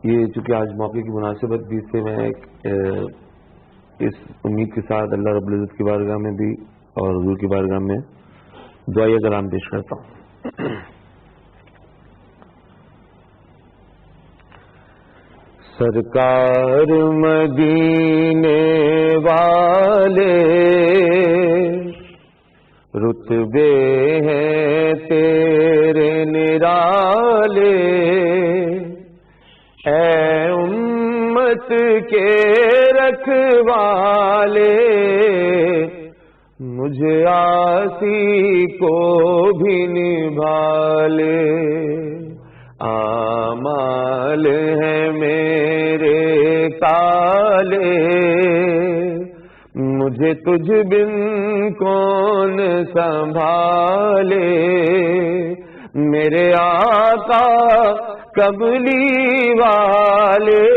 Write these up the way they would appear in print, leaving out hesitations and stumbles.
یہ چونکہ آج موقع کی مناسبت بھی سے میں اس امید کے ساتھ اللہ رب العزت کی بارگاہ میں بھی اور حضور کی بارگاہ میں دعائیہ کلام پیش کرتا ہوں. سرکار مدینے والے رتبے ہیں تیرے نرالے، اے امت کے رکھوالے مجھے عاصی کو بھی نبھالے. آمال ہیں میرے کالے مجھے تجھ بن کون سنبھالے. میرے آقا کملی والے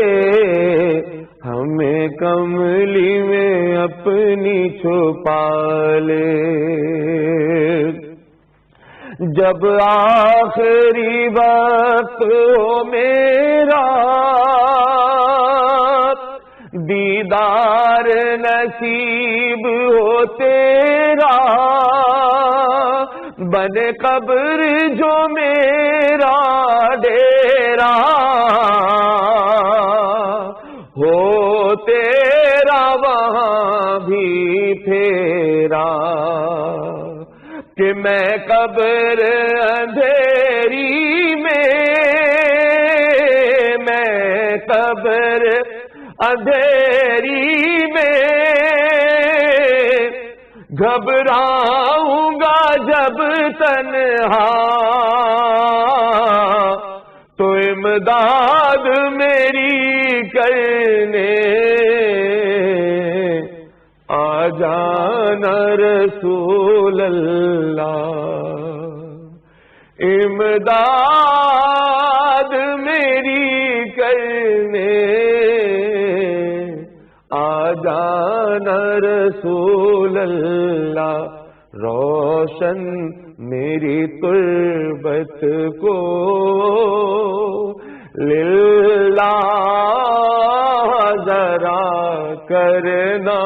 ہمیں کملی میں اپنی چھپا لے. جب آخری وقت ہو میرا دیدار نصیب ہو تیرا، بنے قبر جو میرا ڈیرا ہو تیرا وہاں بھی پھیرا، کہ میں قبر اندھیری میں قبر اندھیری میں گھبراؤں گا جب تنہا، تو امداد میری کرنے آ جانا رسول اللہ. امداد میری کرنے آ جانا رسول اللہ. روشن میری تربت کو للہ ذرا کرنا،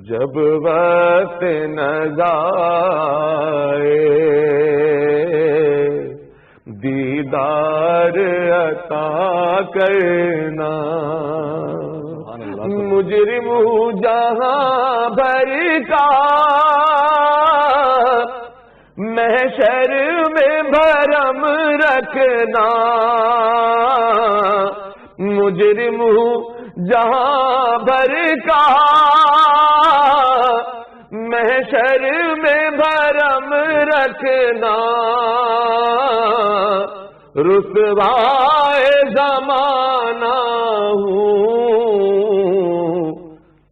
جب وقت نہ جائے دیدار عطا کرنا. مجرم جہاں بھر کا محشر میں بھرم رکھنا، مجرم جہاں بھر کا محشر میں بھرم رکھنا، رسوائے زمانہ ہوں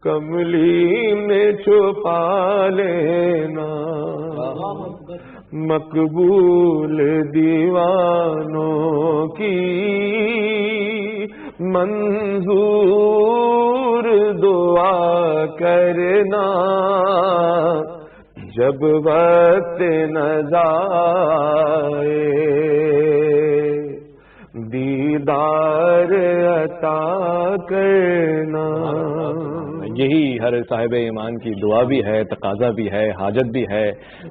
کملی میں چھپا لینا. مقبول دیوانوں کی منظور دعا کرنا، جب وقت نہ جائے دیدار عطا کرنا. یہی ہر صاحب ایمان کی دعا بھی ہے، تقاضا بھی ہے، حاجت بھی ہے.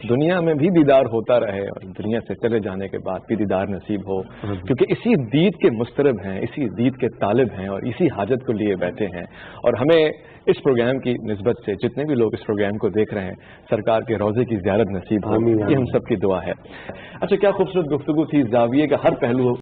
دنیا میں بھی دیدار ہوتا رہے اور دنیا سے چلے جانے کے بعد بھی دیدار نصیب ہو، کیونکہ اسی دید کے مسترب ہیں، اسی دید کے طالب ہیں اور اسی حاجت کو لیے بیٹھے ہیں. اور ہمیں اس پروگرام کی نسبت سے جتنے بھی لوگ اس پروگرام کو دیکھ رہے ہیں سرکار کے روضے کی زیارت نصیب ہو، یہ ہم سب کی دعا ہے. اچھا، کیا خوبصورت گفتگو تھی. زاویے کا ہر پہلو